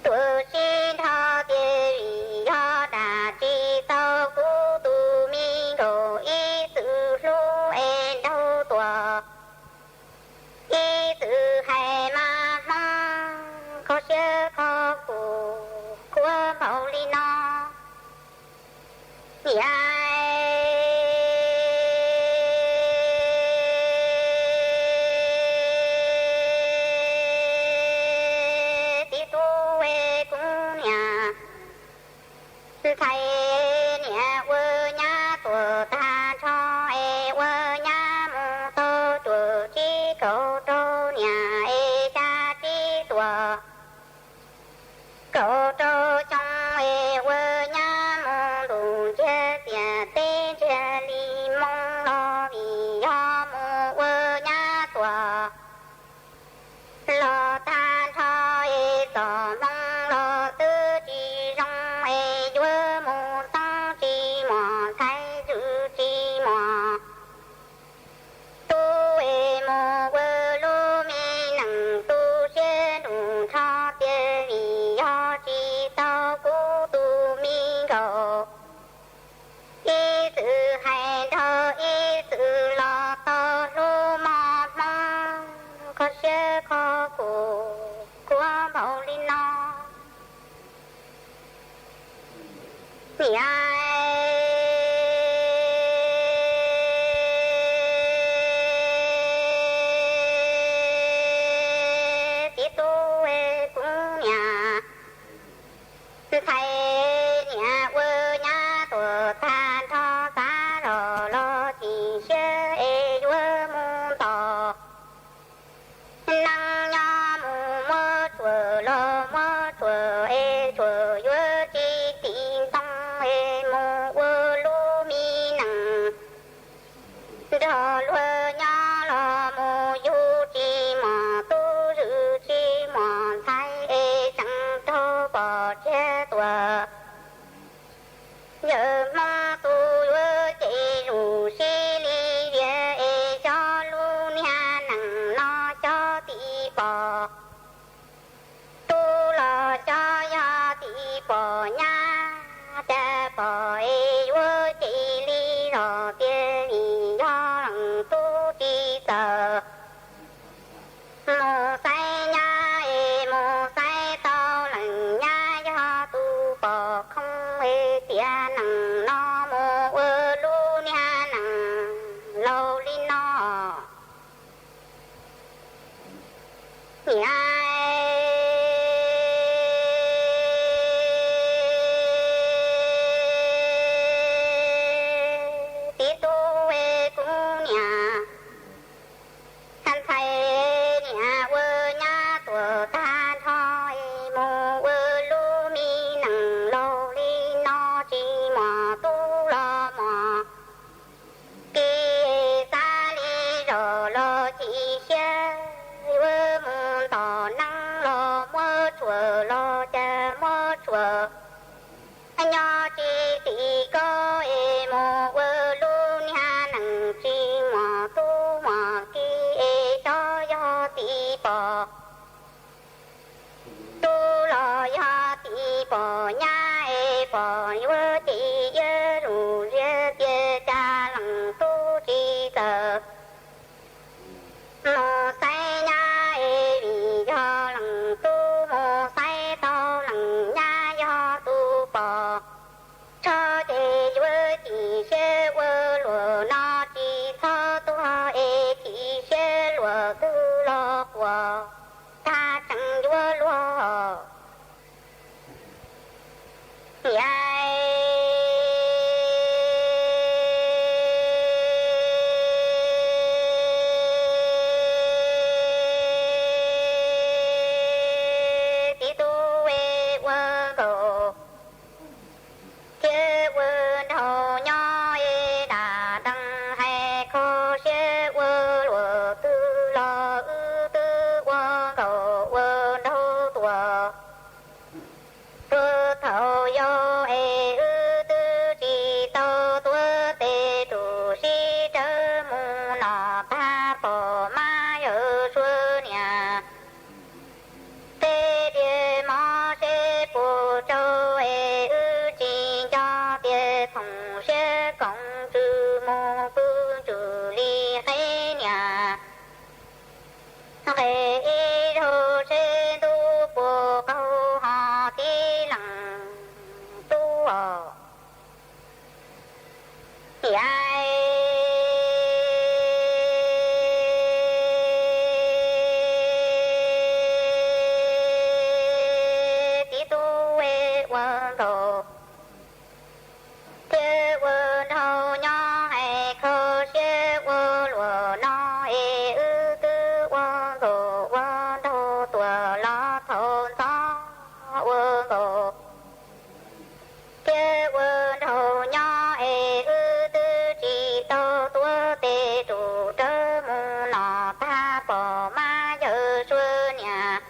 tu xê tho bia vi ho đà chi tao cu tu mi đồ y sự lu e đâu tùa y sự hay ma ma có xê có cụ của bảo li nó tí tu quê cũng nhà thầy nhà quê nhà tuổi ta cho e quê nhà mù tô tuổi chi cầu trô nhà e cha chi tuổi cầu trô trong e quê nhà mù đủ chia tia tê chia li mong lo vì do mù quê nhà tuổi lo ta cho e tỏ mong lo tư chi trong e quê mù tăng chi mò thay giữ chi mò tu e mô quê lu mi nằng tu xê đủ cho tia vì do chi tao cu tu mi cầu y sự hay thơ y sự lo to lu mò mong có xê có cụ của bảo li nó tí tu e cũng nhà thầy nhà quê nhà tuổi ta cho ta rồi lo chỉ xê e quê mù tò năng nho mù mơ chùa lo mơ chùa e chùa quê chi tin tông e mù quê lu mi nằng đó quê nho lo mù du chi mò tu rư chi mò thay e chẳng thô bò che tùa nhớ mong tu quê chi rù xí li địa e cho lu nha nằng lo cho tí bò tu lo cho ya tí bò nha cha bò e quê chi li rò tia vì do lằng tu chi tờ mô say nha e mô say tao lằng nha do tu bò không e tia nằng no mô ơ lu nha nằng lâu li no tí tu e cũng nhà thanh thầy nhà quê nhà tuổi ta thôi mô quê lu mi nằng lâu li no chi mò tu lo mò kỳ xa li rò lo chi xê quê mù tò năng lo mơ chùa lo cha mơ chùa nho chi tị có e mô quê lu nha nằng chi mò tu mò ki e cho yo tị bò tu lo yo tị bò nha e bò quê tị yê rù yê tê cha lằng tu chi tờ mô say nha e vì do lằng tu mô say tao lằng nha do tu bò cho tê quê tị xê quê lùa no chi thơ tu e tị xê lùa tư lo của ta chẳng quê lùa vừa lo thôn to vừa ngộ kia vừa đầu nhỏ ê ư tư chỉ tô tua tê trụ trơ mù nọ ta bỏ ma giờ xuân nhà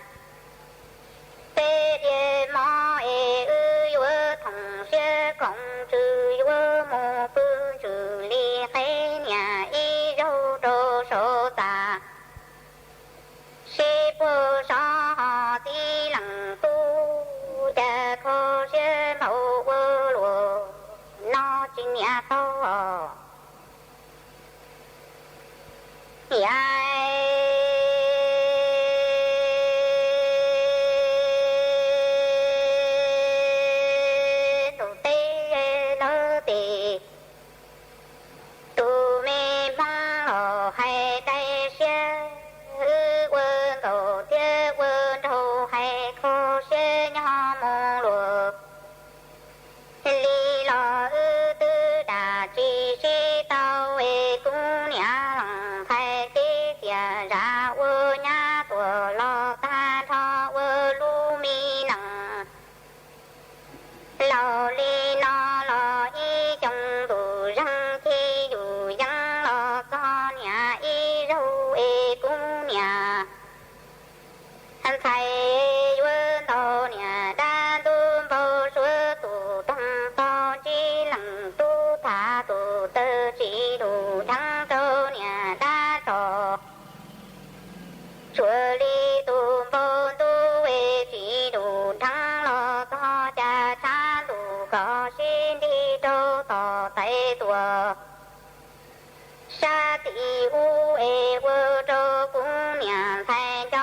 tê địa mò ê ư vừa thằng xe cộng trừ vừa mù phương trừ ly thế nhà y dâu trô sô tà xê bơ so họ tí lặng tu cha khô xê mẫu bơ lùa nó chỉ nhà to ai tu tê lơ tê tu mê mong hồ hay tay xê quân cầu thiết quân đầu hay khô xê nhỏ mong lùa lý lo ư tư đà chi xê tao ê cung nhà lòng thay tí tìa ra ư nhà tùa lo ta thọ ư lu mi nặng lo li nó lo y trong tù răng thi dù răng lo có nhà y râu ê cung nhà anh thầy quân tàu nhà đa tu bao suốt tù tâm to chi lặng tu thả tù tơ chỉ đủ thắng tàu nhà đa trò chúa ly tu bao tu ê chỉ đủ thắng lo to cha cha tù có xin đi đâu tỏ tay tùa sa tị u ê vơ trô cung nhà thay cho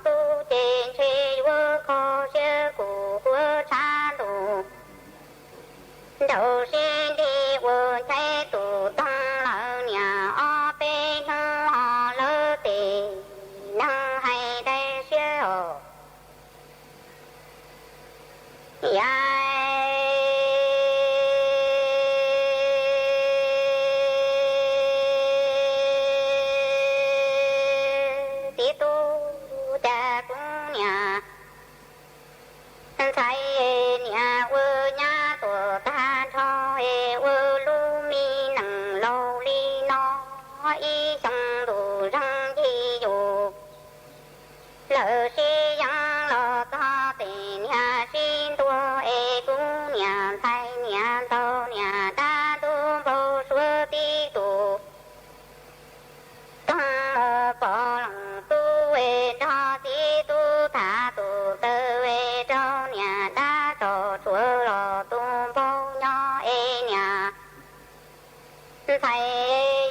tu trên xe vơ khó xe cụ vơ cha tù đầu xin đi vơ thay tù tâm lỡ nhà o bê nâng họ lỡ tì nâng hay đây xe hồ tí tu cha cũng nhà thấy nhà quơ nhà tổ ta cho quơ lu mi nặng lâu li nó y trong đủ răng chi dù lỡ si răng lo to tiền nhà xin tua cũng nhà thay nhà tàu nhà ta tu bao suốt tí tù tâm mô bỏ lòng tu đó tí tu thả tu tơ trong nhà ta trò chúa lò tu bao nhỏ nhà thầy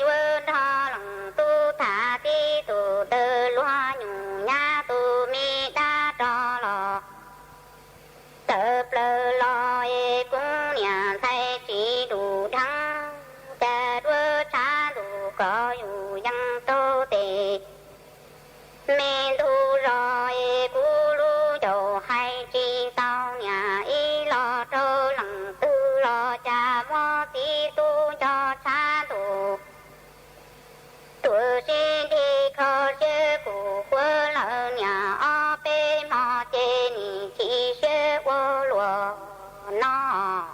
vơ đó lòng tu thả tí tu tơ loa nhung nhà tu mi đa trò lò tơ plơ lo cũng nhà thầy chỉ đủ thắng cha đua cha đủ có dù dân tô tề mẹ thu rồi cú lu đầu hay chi tao nhà y lo trâu lặng tư lo cha mò tí tu cho cha đủ tuổi xin đi khó chơi cụ quơ lỡ nhà o bê mò chê nì chỉ chơi quơ lùa nó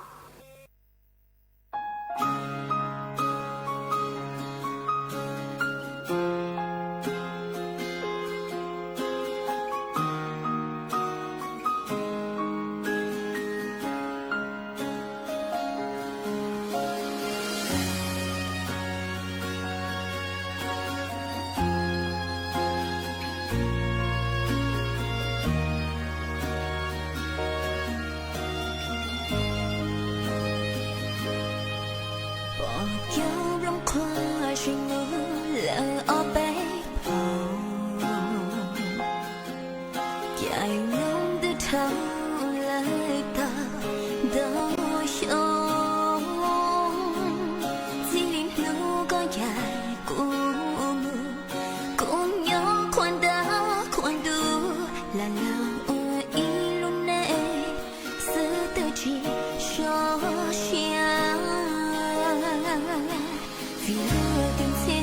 vì lửa tình thiết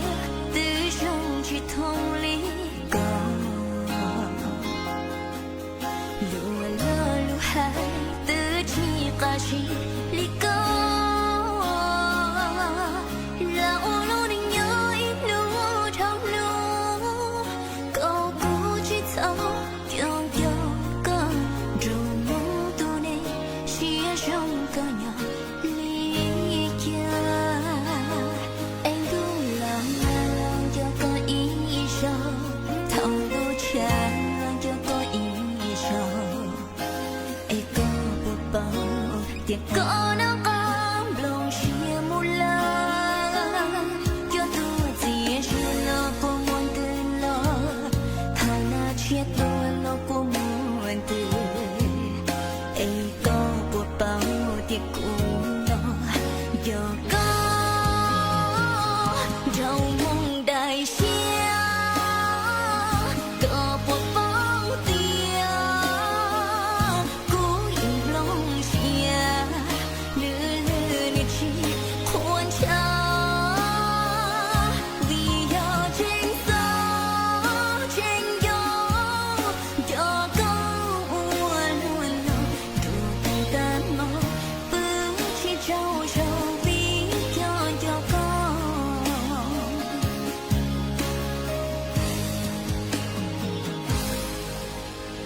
từ trong chỉ thông lý cầu tiếng cỡ nó cong lòng chia một lần cho tôi gì chưa lo cô muốn từ lo thằng nào chia tôi lo cô muốn từ ấy có cuộc bao tiếng cũng lo giờ có rau mong đại xia có cuộc bao tia cố im lòng xia lư lư nị chi khuôn cha vì giờ trên gió trên gió cho câu uốn uốn lòng đủ tay tan mơ bước chỉ trâu trâu vì cho con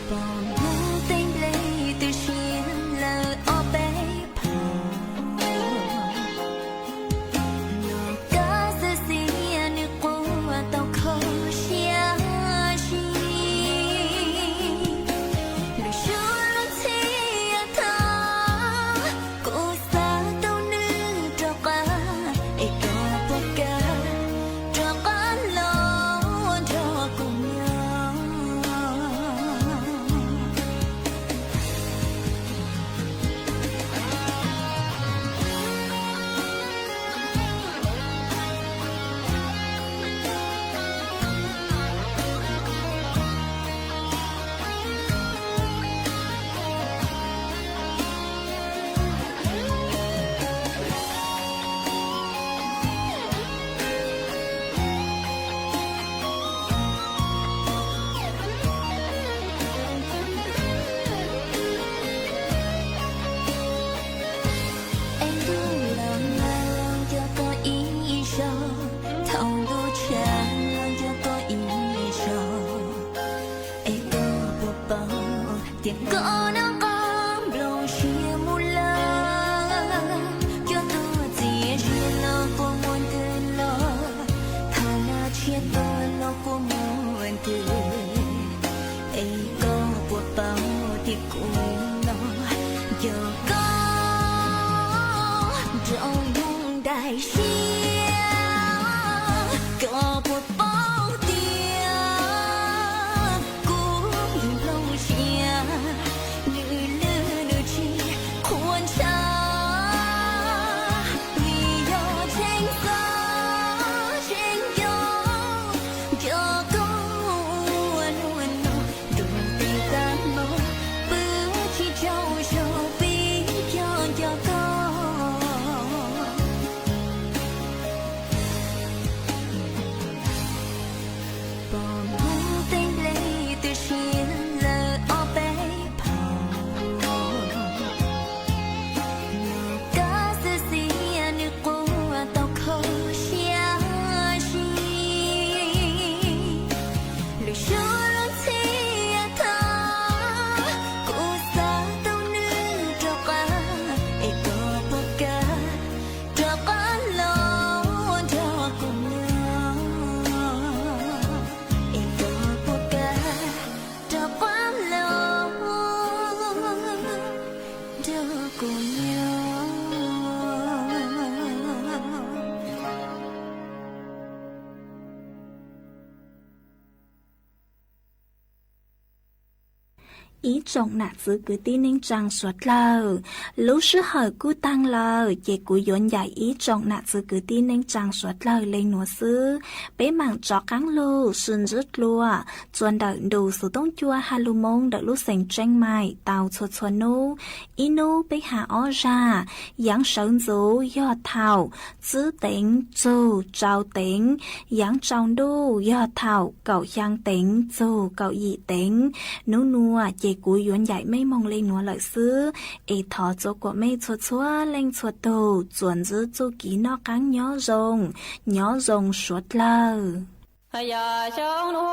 còn muốn tên lấy từ xin lời ô bé phẳng nó cá sơ xì nước qua tàu khâu xia xì lời chúa lúc xia thơ cô xa tàu nữ trò cá ấy có bốc cá trò cá lâu trò cùng nhau anh cứ làm cho có ý cho thầu đô chán làm cho có ý cho ấy có bộ bao tiếng cỡ nó cong lòng chia một lần cho tôi gì chia lo cô muốn từ lo thà nào chia tôi lo cô muốn từ ấy có bộ bao tiếng cũng lo giờ có rau mong đại xia có một bao tia cố im lòng xia nữ lư nữ chi khuôn cha vì do trên gió trên gió cho câu uốn uốn đủ tay tan mơ bước chỉ trâu trâu vì cho con còn muốn tên lấy từ xin lời ô bé phẳng nó cá sơ xì nước qua tàu khâu xia xì lời chúa lúc xia thơ cô xa tàu nữ trò cá ấy có bốc cá trò cá lâu trò cùng nhau ấy có bốc cá trò cá lâu trò cùng nhau ý trọng nạt giữ cứ tin nên trang suốt lờ lúc sư hở cú tăng lờ chế cú yến giải ý trọng nạt giữ cứ tin nên trang suốt lờ lên nua sư bé mảng chó cắn lô xuân rứt lùa chuan đợi đủ số tông chua hà lù mông đợi lúc sành tranh mài tàu chuột chuột nô ý nô bé hạ ó ra giáng sơn dấu do thảo giữ tính dù trao tính giáng trong đô do thảo cậu giang tính dù cậu dị tính nô nua chế cú yến giải mấy mong lên nua lợi sư ê thọ chỗ của mấy chuột chua lên chuột đồ chuồn giữ chỗ ký nó cắn nhỏ rồng suốt lờ giờ trong núi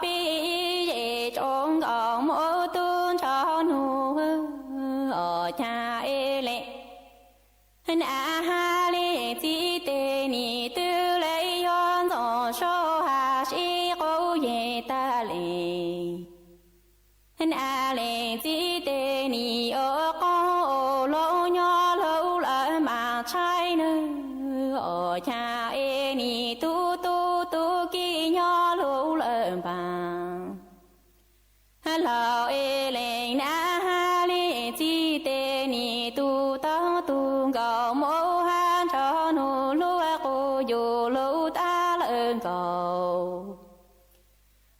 bi về trong gọng mô tuôn cho núi ở nhà ê lệ na ha lệ chi tê ni tư lấy yon dò sô hà si cô ye ta lệ na lệ chỉ tê ni ở có lỗ nhỏ lâu lại mà trái nữa ở cha e ni tu tu tu ki nhỏ lâu lại bằng lao e lệ na ha lệ chỉ tê ni tu tao tu gạo mô han cho nô lúa cô dù lâu ta lên cầu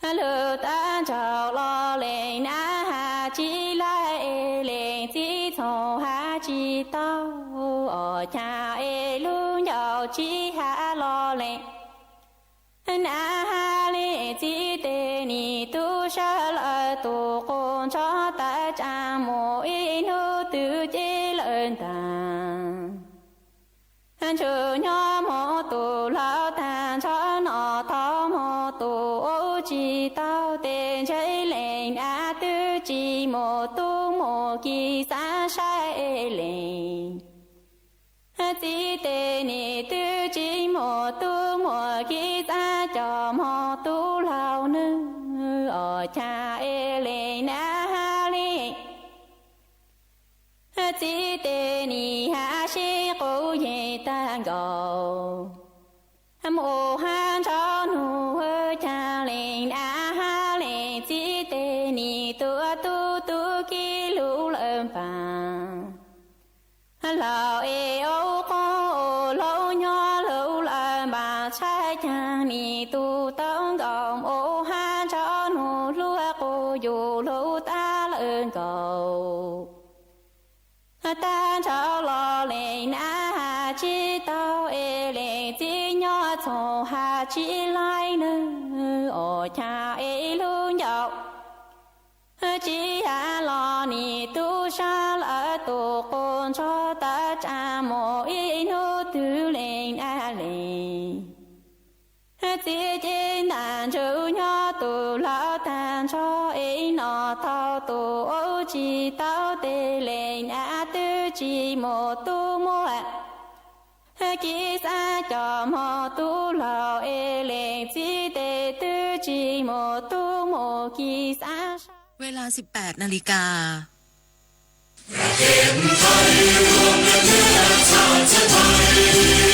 lơ ta chào lo lệ na ha chi lại lệ chi thọ ha chi tao ở cha e lu giàu chi ha lo lệ na ha lệ chi tê ni tu sa la tu con cho ta cha mô y nô tự chế lên tàng chờ nhỏ mô tu lao tàn cho nó thọ mô tu ô chi tao tên chơi lệnh á tư chi mô tu mô kỳ xa sai lệnh chi tê ni tư chi mô tu mô kỳ xa cho mô tu lao nữ ở cha e lệnh á ha lệnh chỉ tê ni ha shi cô ye tan go mô han cho nu hơ cha lên a ha lên chỉ tê ni tu tu tu ki lu lợn phàng lao e ô cô lâu nhỏ lâu lại bà trái chàng ni tu tông gom ô han cho nu lúa cô dù lâu ta lợn cầu ta cho lo lệ na ha chi tao e lệ chi nhỏ cho ha chi lại nữa ở cha e luôn dạo chi ha lo ni tu sa la tu con cho ta cha mô y nô tu lệnh a lệnh chỉ trên đàn chữ nhỏ tu lao tàn cho ấy nó thao tu ô chi tao tê lệnh a tư chi mô tu mô ký xa cho mô tu lao e lệnh chi tê tư chi mô tu mô ký xa เวลา 18 นาฬิกาเห็นไทยรวมและเนื้อชาติไทย